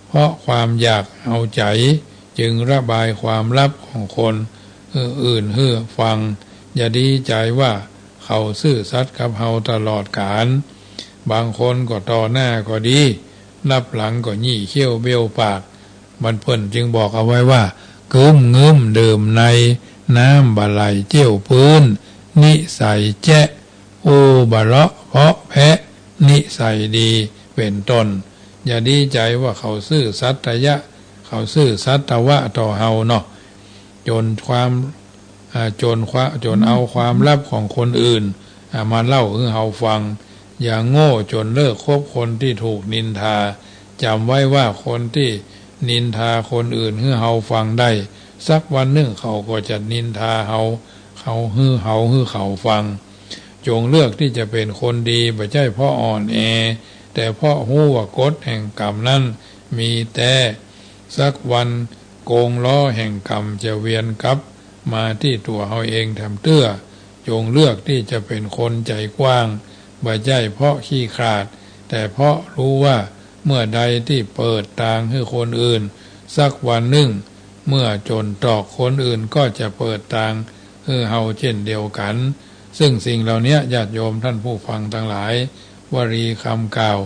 เพราะความอยากเอาใจจึงระบายความลับของคนอื่นให้ฟังอย่าดีใจว่า เขาซื่อสัตย์กับเฮาตลอดกาลบางคนก็ต่อหน้าก็ดีรับหลังก็ยี่เขี้ยวเบี้ยวปากมันเพิ่นจึงบอกเอาไว้ว่ากึ้มเงื้มดื่มในน้ำบะไหลเจี้ยวพื้นนิสัยแจ๊โอบะเลาะเพาะแพะนิสัยดีเป็นต้นอย่าดีใจว่าเขาซื่อสัตยะเขาซื่อสัตวะต่อเฮาเนาะจนเอาความลับของคนอื่นมาเล่าให้เฮาฟังอย่างโง่จนเลิกคบคนที่ถูกนินทาจำไว้ว่าคนที่นินทาคนอื่นให้เฮาฟังได้สักวันหนึ่งเขาก็จะนินทาเฮาให้เขาฟังจงเลือกที่จะเป็นคนดีไม่ใช่เพราะอ่อนแอแต่เพราะหู้ว่ากฎแห่งกรรมนั้นมีแต่สักวันโกงล้อแห่งกรรมจะเวียนกลับมาที่ตัวเฮาเองทำเตื้อจงเลือกที่จะเป็นคนใจกว้างไม่ใช่เพราะขี้ขลาดแต่เพราะรู้ว่าเมื่อใดที่เปิดทางให้คนอื่นสักวันหนึ่งเมื่อจนตอกคนอื่นก็จะเปิดทางให้เฮาเช่นเดียวกันซึ่งสิ่งเหล่านี้ญาติโยมท่านผู้ฟังทั้งหลายวลีคำกล่าว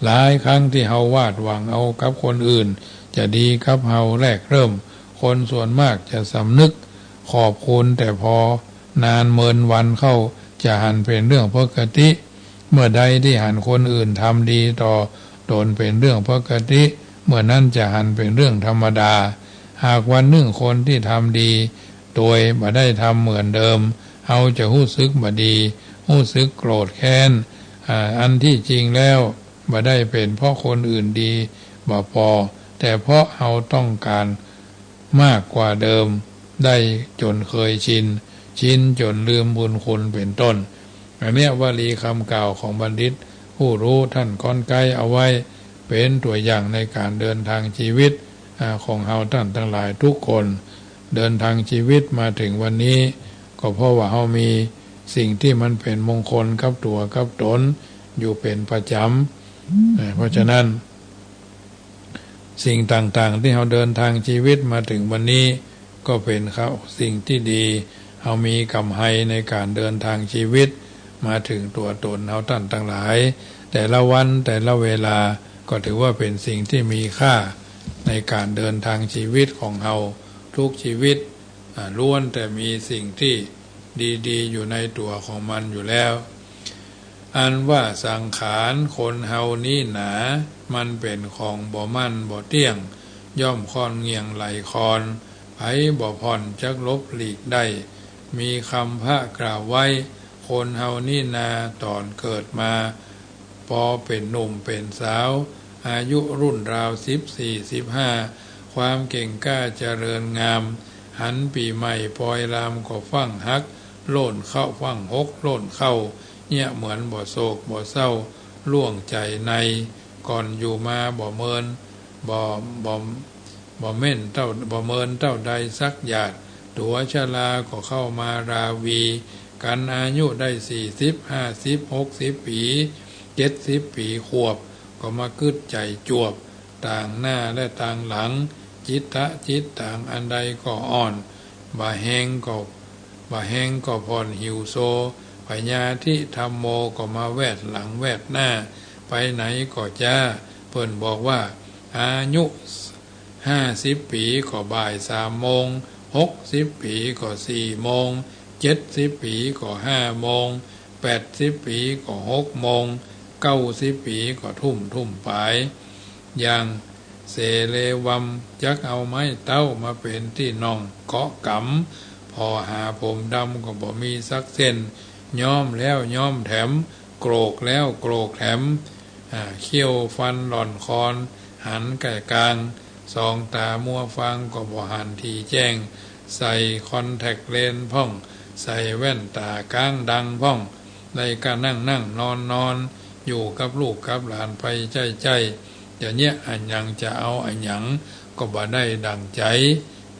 หลายครั้งที่เฮาวาดหวังเอากับคนอื่นจะดีกับเฮาแรกเริ่มคนส่วนมากจะสำนึกขอบคุณแต่พอนานเมินวันเข้าจะหันเป็นเรื่องปกติเมื่อใดที่หันคนอื่นทำดีต่อตนเป็นเรื่องปกติเมื่อนั้นจะหันเป็นเรื่องธรรมดาหากวันหนึ่งคนที่ทำดีโดยบ่ได้ทำเหมือนเดิมเฮาจะรู้สึกบ่ดีรู้สึกโกรธแค้นอันที่จริงแล้วบ่ได้เป็นเพราะคนอื่นดีบ่พอแต่เพราะเฮาต้องการมากกว่าเดิมได้จนเคยชินจนลืมบุญคุณเป็นต้นอันนี้วลีคำกล่าวของบัณฑิตผู้รู้ท่านก้อนไกเอาไว้เป็นตัวอย่างในการเดินทางชีวิตของเฮาท่านทั้งหลายทุกคนเดินทางชีวิตมาถึงวันนี้ก็เพราะว่าเฮามีสิ่งที่มันเป็นมงคลกับตัวกับตนอยู่เป็นประจำเพราะฉะนั้นสิ่งต่างๆที่เฮาเดินทางชีวิตมาถึงวันนี้ก็เป็นสิ่งที่ดีเฮามีกำไรในการเดินทางชีวิตมาถึงตัวตนเฮาท่านทั้งหลายแต่ละวันแต่ละเวลาก็ถือว่าเป็นสิ่งที่มีค่าในการเดินทางชีวิตของเฮาทุกชีวิตล้วนแต่มีสิ่งที่ดีๆอยู่ในตัวของมันอยู่แล้วอันว่าสังขารคนเฮานี้หนามันเป็นของบ่มั่นบ่เที่ยงย่อมคอนเงียงไหลคอนไผบ่ผ่อนจักลบหลีกได้มีคำพระกล่าวไว้คนเฮานี่นาตอนเกิดมาพอเป็นหนุ่มเป็นสาวอายุรุ่นราว14-15ความเก่งกล้าเจริญงามหันปีใหม่ปลอยรามก็ฟั่งฮักโล่นเข้าฟั่งหกโล่นเข้าเนี่ยเหมือนบ่โศกบ่เศร้าล่วงใจในก่อนอยู่มาบ่เมินบ่เม่นเต้าบ่เมินเต้าใดสักหยาดตัวชราก็เข้ามาราวีกันอายุได้40-50-60 ปี70 ปีขวบก็มากึดใจจวบต่างหน้าและต่างหลังจิตต่างอันใดก็อ่อนบ่แห้งก็ผ่อนหิวโซพญาธิธรรมโมก็มาแวดหลังแวดหน้าไปไหนก็จ้าเพิ่นบอกว่าอายุ50 ปีก็บ่าย3 โมง60 ปีก็4 โมง70 ปีก็5 โมง80 ปีก็6 โมง90 ปีก็ทุ่มไปอย่างเสเลวัมจักเอาไม้เต้ามาเป็นที่น่องเกาะกำพอหาผมดำก็บ่มีสักเส้นย้อมแล้วย้อมแถมโกรกแล้วโกรกแถมเขี้ยวฟันหล่อนคอนหันไก่กลางสองตามัวฟังก็บ่หันทีแจ้งใส่คอนแทคเลนส์พ่องใส่แว่นตาก้างดังพ่องในการนั่งนอนอยู่กับลูกกับหลานไปใจอย่างเนี้ยอันยังจะเอาอันหยังก็บ่ได้ดังใจ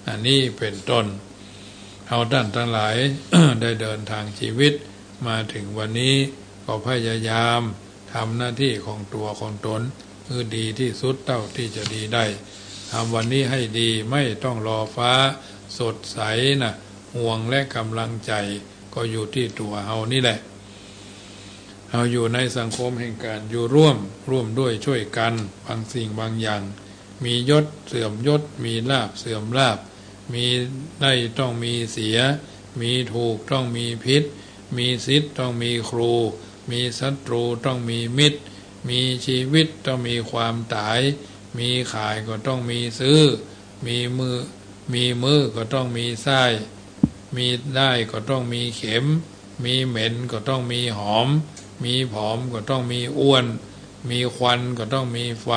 อันนี้เป็นต้นเอาท่านทั้งหลาย ได้เดินทางชีวิตมาถึงวันนี้ก็พยายามทำหน้าที่ของตัวของตนคือดีที่สุดเท่าที่จะดีได้ทำวันนี้ให้ดีไม่ต้องรอฟ้าสดใสนะห่วงและกำลังใจ ก็อยู่ที่ตัวเฮานี่แหละเฮาอยู่ในสังคมแห่งการอยู่ร่วมด้วยช่วยกันบางสิ่งบางอย่างมียศเสื่อมยศมีลาภเสื่อมลาภมีได้ต้องมีเสียมีถูกต้องมีผิดมีศิษย์ต้องมีครูมีศัตรูต้องมีมิตรมีชีวิตต้องมีความตายมีขายก็ต้องมีซื้อมีมือก็ต้องมีไส้มีได้ก็ต้องมีเข็มมีเหม็นก็ต้องมีหอมมีผอมก็ต้องมีอ้วนมีควันก็ต้องมีไฟ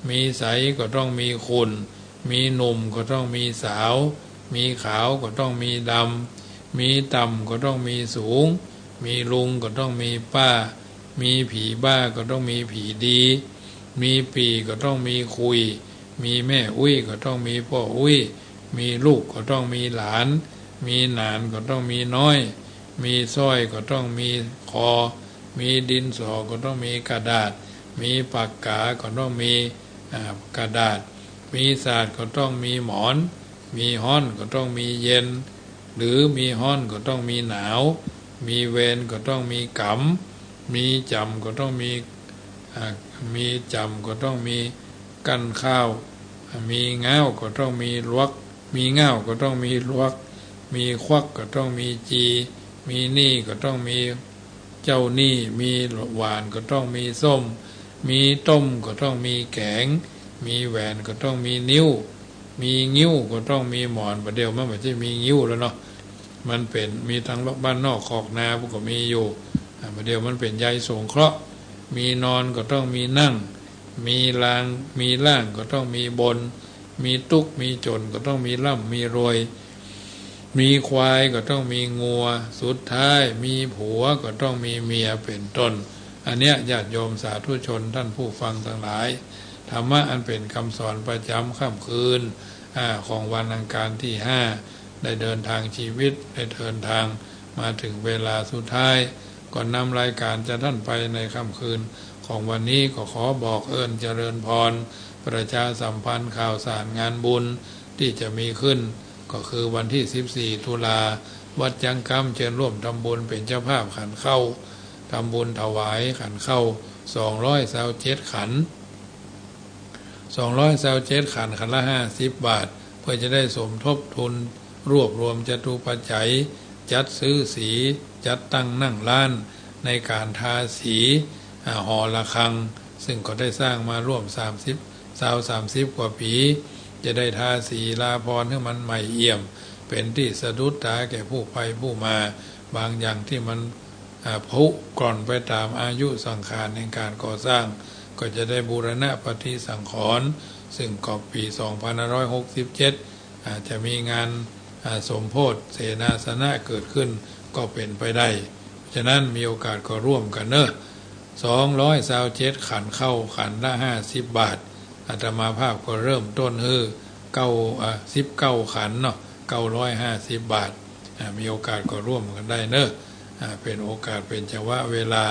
มีใสก็ต้องมีขุ่นมีหนุ่มก็ต้องมีสาวมีขาวก็ต้องมีดำมีต่ำก็ต้องมีสูงมีลุงก็ต้องมีป้ามีผีบ้าก็ต้องมีผีดีมีปีก็ต้องมีคุยมีแม่อุ้ยก็ต้องมีพ่ออุ้ยมีลูกก็ต้องมีหลานมีหนานก็ต้องมีน้อยมีสร้อยก็ต้องมีคอมีดินสอก็ต้องมีกระดาษมีปากกาก็ต้องมีกระดาษมีศาสตร์ก็ต้องมีหมอนมีห้อนก็ต้องมีเย็นหรือมีห้อนก็ต้องมีหนาวมีเวรก็ต้องมีกรรมมีจำก็ต้องมีจำก็ต้องมีกันข้าวมีเงาก็ต้องมีลวกมีเงาก็ต้องมีลวกมีควักก็ต้องมีจีมีหนี้ก็ต้องมีเจ้าหนี้มีหวานก็ต้องมีส้มมีต้มก็ต้องมีแกงมีแหวนก็ต้องมีนิ้วมีงิ้วก็ต้องมีหมอนประเดี๋ยวมันไม่ใช่มีงิ้วแล้วเนาะมันเป็นมีทั้งบ้านนอกขอกนาพวกก็มีอยู่ประเดี๋ยวมันเป็นใยสงเคราะห์มีนอนก็ต้องมีนั่งมีล่างก็ต้องมีบนมีตุกมีจนก็ต้องมีร่ำมีรวยมีควายก็ต้องมีงัวสุดท้ายมีผัวก็ต้องมีเมียเป็นต้นอันเนี้ยญาติโยมสาธุชนท่านผู้ฟังทั้งหลายธรรมะอันเป็นคำสอนประจำค่ำคืนของวันอังคารที่5ได้เดินทางชีวิตได้เดินทางมาถึงเวลาสุดท้ายก่อนนำรายการจะท่านไปในค่ำคืนของวันนี้ก็ขอบอกเจริญพรประชาสัมพันธ์ข่าวสารงานบุญที่จะมีขึ้นก็คือวันที่14ตุลาวัดจังกำเชิญร่วมทำบุญเป็นเจ้าภาพขันเข้าทำบุญถวายขันเข้า227ขัน227ขันขันละ50 บาทเพื่อจะได้สมทบทุนรวบรวมจตุปัจจัยจัดซื้อสีจัดตั้งนั่งร้านในการทาสีหอระฆังซึ่งก็ได้สร้างมาร่วม30 กว่าปีจะได้ทาสีลาภรณ์ให้มันใหม่เอี่ยมเป็นที่สะดุดตาแก่ผู้ไปผู้มาบางอย่างที่มันผุกร่อนไปตามอายุสังขารในการก่อสร้างก็จะได้บูรณะปฏิสังขรณ์ซึ่งก็ปี2567อาจจะมีงานสมโพธิเสนาสนะเกิดขึ้นก็เป็นไปได้ฉะนั้นมีโอกาสก็ร่วมกันเนอะ227ขันเข้าขันละ50 บาทอาตมาภาพก็เริ่มต้น19ขันเนาะ950 บาทมีโอกาสก็ร่วมกันได้เนอะเป็นโอกาสเป็นจังหวะเวลา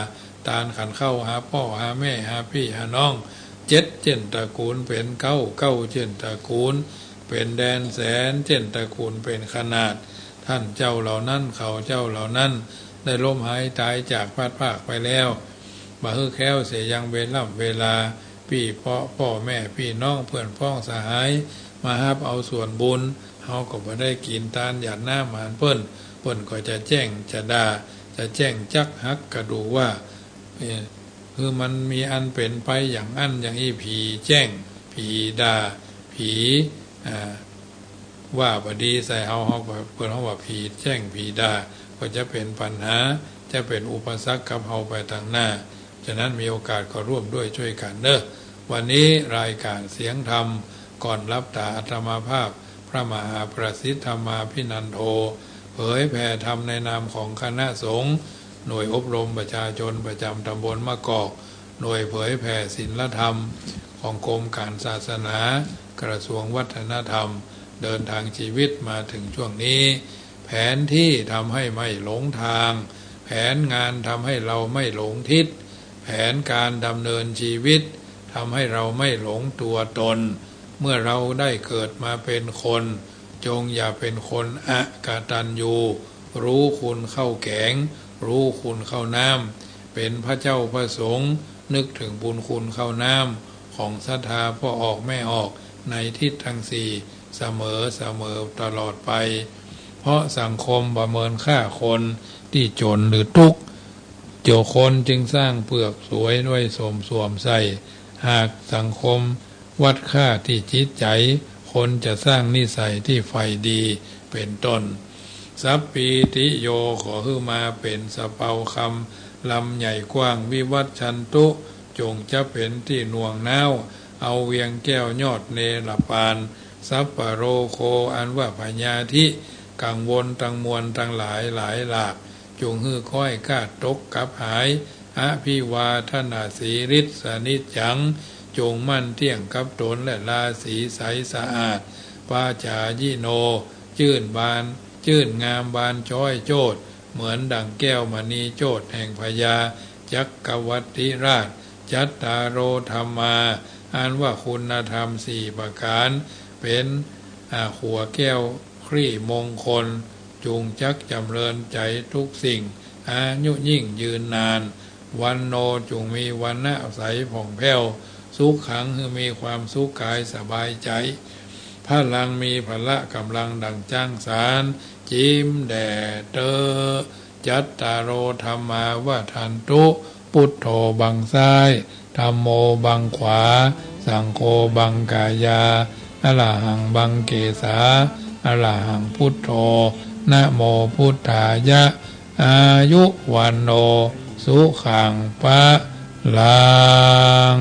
ตาลขันเข้าหาพ่อหาแม่หาพี่หาน้อง7เจนตระกูลเป็น9เจนตระกูลเป็นแดนแสนเจนตระกูลเป็นขนาดท่านเจ้าเหล่านั้นเขาเจ้าเหล่านั้นได้ล้มหายตายจากพลาดพากไปแล้วบ่ฮือแค้วเสียยังเวลาพี่พ่อแม่พี่น้องเพื่อนพ้องสหายมาฮับเอาส่วนบุญเฮาก็บ่ได้กินทานหยาดน้ำหานเปิ้นก็จะแจ้งจะด่าจะแจ้งจักหักกระดูว่าคือมันมีอันเป็นไปอย่างอันอย่างอีผีแจ้งผีด่าผีว่าบดีใส่เฮาเปิ้นเฮาว่าผีแจ้งผีด่าก็จะเป็นปัญหาจะเป็นอุปสรรคกับเฮาไปทางหน้าฉะนั้นมีโอกาสก็ร่วมด้วยช่วยกันเด้อวันนี้รายการเสียงธรรมก่อนรับตาอาตมาภาพพระมหาประสิทธธรรมาภินันโทเผยแผ่ธรรมในนามของคณะสงฆ์หน่วยอบรมประชาชนประจำตำบลมะกอกหน่วยเผยแผ่ศีลธรรมของกรมการศาสนากระทรวงวัฒนธรรมเดินทางชีวิตมาถึงช่วงนี้แผนที่ทำให้ไม่หลงทางแผนงานทำให้เราไม่หลงทิศแผนการดำเนินชีวิตทำให้เราไม่หลงตัวตนเมื่อเราได้เกิดมาเป็นคนจงอย่าเป็นคนอกตัญญู รู้คุณเข้าแกงรู้คุณเข้าน้ำเป็นพระเจ้าพระสงฆ์นึกถึงบุญคุณเข้าน้ำของศรัทธาพ่อออกแม่ออกในทิศทั้งสี่เสมอตลอดไปเพราะสังคมประเมินค่าคนที่จนหรือทุกข์เจ้าคนจึงสร้างเปลือกสวยด้วยสวมใส่หากสังคมวัดค่าที่จิตใจคนจะสร้างนิสัยที่ใฝ่ดีเป็นต้นสัพปีติโยขอให้มาเป็นสะเปาคำลำใหญ่กว้างวิวัชชันตุจงจะเป็นที่หน่วงน้าวเอาเวียงแก้วยอดเนรปานสัพปโรโคอันว่าพญาธิกังวลตังมวลตังหลายหลากจงฮื้อค่อยกาดตกกับหายอภิวาทนาสีฤทธิ์สนิจจังจงมั่นเที่ยงกับตนและราศีใสสะอาดปาจายิโนจื่นงามบานช้อยโจดเหมือนดังแก้วมณีโจดแห่งพญาจักรวัติราชจัตตารโรธรรมาอันว่าคุณธรรมสี่ประการเป็นขัวแก้วครี่มงคลจงจักจำเริญใจทุกสิ่งอายุยิ่งยืนนานวันโนจงมีวันณะใสผ่องแผ้วสุขขังคือมีความสุขกายสบายใจพลังมีพละกำลังดังจ้างสารจิ้มแด่เตอจัตตารโรธรรมาว่าทันตุพุทโธบังซ้ายธัมโมบังขวาสังโฆบังกายาอะระหังบังเกสาอะระหังพุทโธนะโมพุทธายะอายุวันโนสุขังปะลัง